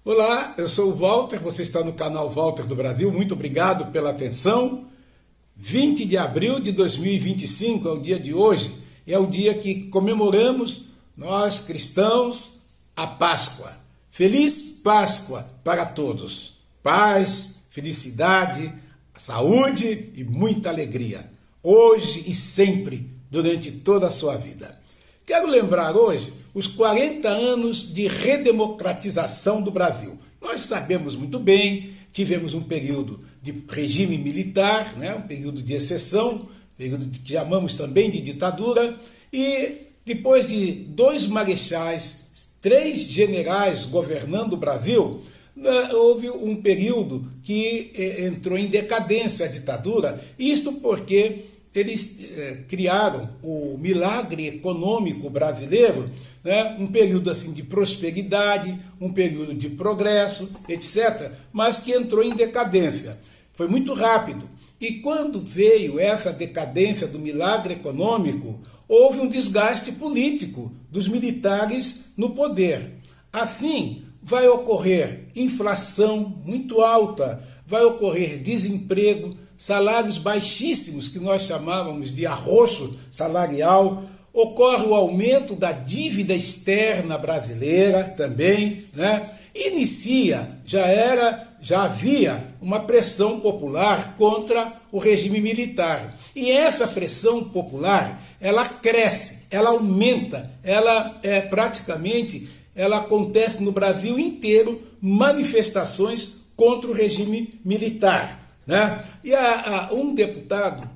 Olá, eu sou o Walter, você está no canal Walter do Brasil, muito obrigado pela atenção. 20 de abril de 2025 é o dia de hoje, é o dia que comemoramos, nós cristãos, a Páscoa. Feliz Páscoa para todos. Paz, felicidade, saúde e muita alegria, hoje e sempre, durante toda a sua vida. Quero lembrar hoje os 40 anos de redemocratização do Brasil. Nós sabemos muito bem, tivemos um período de regime militar, um período de exceção, período que chamamos também de ditadura, e depois de 2 marechais, 3 generais governando o Brasil, houve um período que entrou em decadência a ditadura, isto porque eles criaram o milagre econômico brasileiro, um período assim de prosperidade, um período de progresso, etc., mas que entrou em decadência. Foi muito rápido. E quando veio essa decadência do milagre econômico, houve um desgaste político dos militares no poder. Assim, vai ocorrer inflação muito alta, vai ocorrer desemprego, salários baixíssimos, que nós chamávamos de arroxo salarial, ocorre o aumento da dívida externa brasileira também, já havia uma pressão popular contra o regime militar. E essa pressão popular, ela cresce, ela aumenta, ela acontece no Brasil inteiro, manifestações contra o regime militar. E um deputado,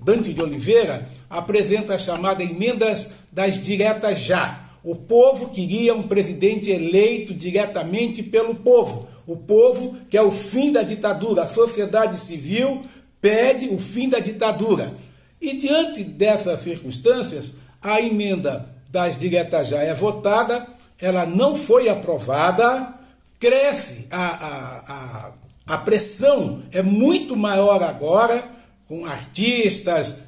Dante de Oliveira, apresenta a chamada emendas das diretas já. O povo queria um presidente eleito diretamente pelo povo. O povo quer o fim da ditadura. A sociedade civil pede o fim da ditadura. E diante dessas circunstâncias, a emenda das diretas já é votada, ela não foi aprovada, cresce a pressão é muito maior agora, com artistas,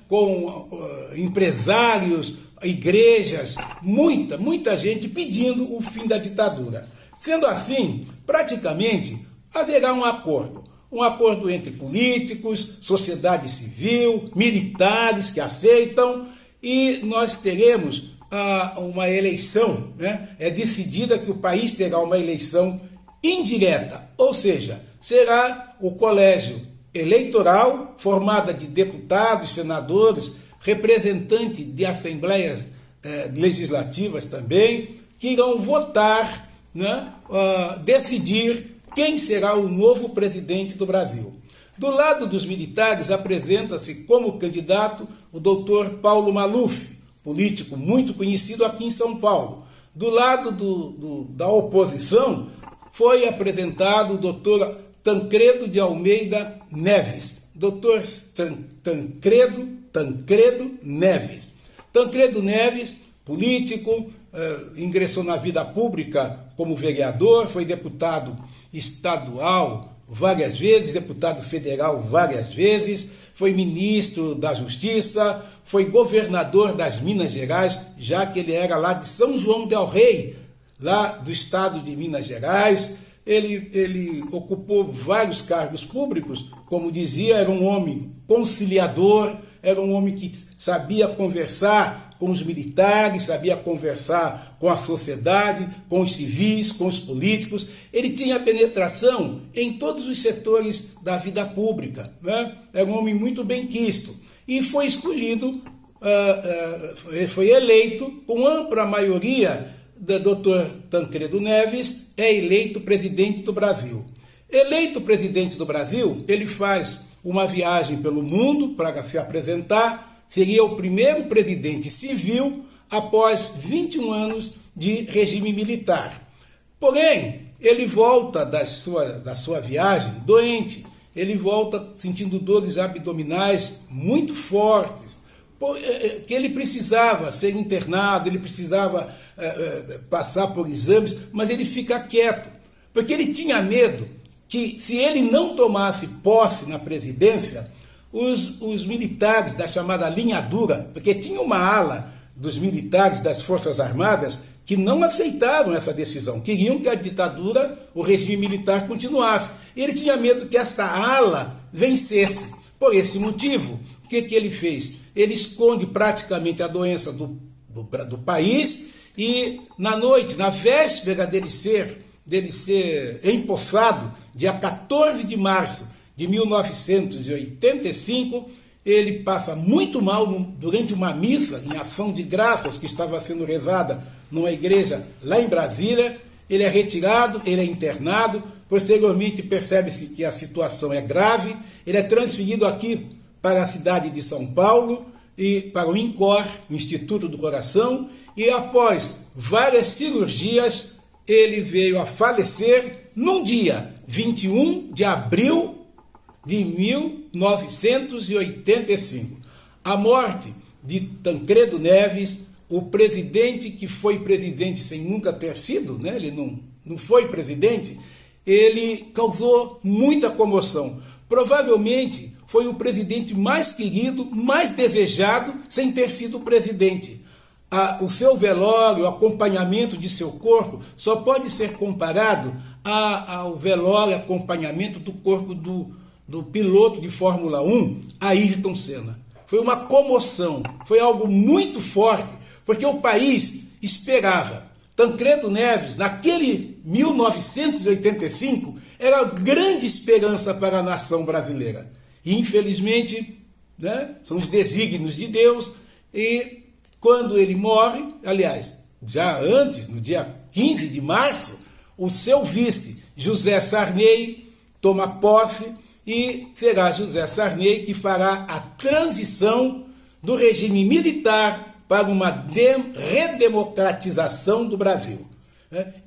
com empresários, igrejas, muita gente pedindo o fim da ditadura. Sendo assim, praticamente haverá um acordo entre políticos, sociedade civil, militares que aceitam, e nós teremos uma eleição, é decidida que o país terá uma eleição indireta, ou seja, será o colégio eleitoral formada de deputados, senadores, representantes de assembleias legislativas também, que irão votar, decidir quem será o novo presidente do Brasil. Do lado dos militares apresenta-se como candidato o doutor Paulo Maluf, político muito conhecido aqui em São Paulo. Do lado da oposição, foi apresentado o doutor Tancredo de Almeida Neves. Doutor Tancredo Neves. Tancredo Neves, político, ingressou na vida pública como vereador, foi deputado estadual várias vezes, deputado federal várias vezes, foi ministro da Justiça, foi governador das Minas Gerais, já que ele era lá de São João del Rei, lá do estado de Minas Gerais. Ele ocupou vários cargos públicos, como dizia, era um homem conciliador, era um homem que sabia conversar com os militares, sabia conversar com a sociedade, com os civis, com os políticos. Ele tinha penetração em todos os setores da vida pública, Era um homem muito benquisto e foi escolhido, foi eleito com ampla maioria. Dr. Tancredo Neves é eleito presidente do Brasil. Eleito presidente do Brasil, ele faz uma viagem pelo mundo para se apresentar, seria o primeiro presidente civil após 21 anos de regime militar. Porém, ele volta da sua viagem doente, ele volta sentindo dores abdominais muito fortes, que ele precisava ser internado, ele precisava passar por exames, mas ele fica quieto, porque ele tinha medo que, se ele não tomasse posse na presidência, os militares da chamada linha dura, porque tinha uma ala dos militares das Forças Armadas que não aceitaram essa decisão, queriam que a ditadura, o regime militar continuasse. Ele tinha medo que essa ala vencesse. Por esse motivo, o que ele fez? Ele esconde praticamente a doença do país e na noite, na véspera dele ser empossado, dia 14 de março de 1985, ele passa muito mal durante uma missa em ação de graças que estava sendo rezada numa igreja lá em Brasília. Ele é retirado, ele é internado, posteriormente percebe-se que a situação é grave, ele é transferido aqui para a cidade de São Paulo e para o INCOR, o Instituto do Coração, e após várias cirurgias, ele veio a falecer num dia 21 de abril de 1985. A morte de Tancredo Neves, o presidente que foi presidente sem nunca ter sido, né? Ele não foi presidente, ele causou muita comoção. Provavelmente foi o presidente mais querido, mais desejado, sem ter sido presidente. O seu velório, o acompanhamento de seu corpo, só pode ser comparado ao velório, acompanhamento do corpo do piloto de Fórmula 1, Ayrton Senna. Foi uma comoção, foi algo muito forte, porque o país esperava. Tancredo Neves, naquele 1985, era a grande esperança para a nação brasileira. E, infelizmente, né, são os desígnios de Deus, e quando ele morre, aliás, já antes, no dia 15 de março, o seu vice, José Sarney, toma posse, e será José Sarney que fará a transição do regime militar para uma redemocratização do Brasil.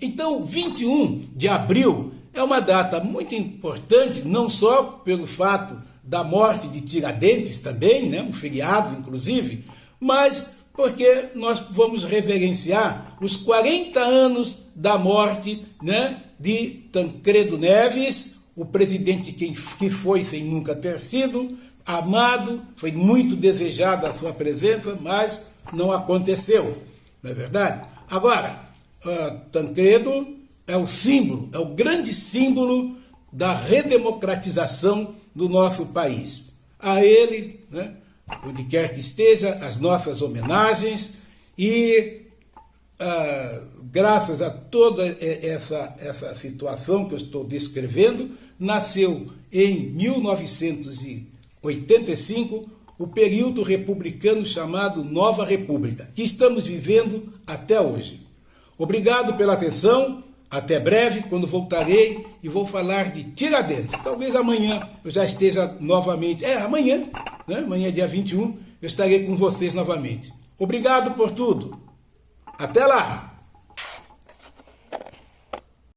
Então, 21 de abril é uma data muito importante, não só pelo fato da morte de Tiradentes também, né, um feriado inclusive, mas porque nós vamos reverenciar os 40 anos da morte, né, de Tancredo Neves, o presidente que foi sem nunca ter sido, amado, foi muito desejada a sua presença, mas não aconteceu, não é verdade? Agora, Tancredo é o símbolo, é o grande símbolo da redemocratização do nosso país. A ele, né, onde quer que esteja, as nossas homenagens e graças a toda essa situação que eu estou descrevendo, nasceu em 1985 o período republicano chamado Nova República, que estamos vivendo até hoje. Obrigado pela atenção, até breve, quando voltarei e vou falar de Tiradentes. Talvez amanhã eu já esteja novamente, amanhã, né? Amanhã dia 21, eu estarei com vocês novamente. Obrigado por tudo. Até lá!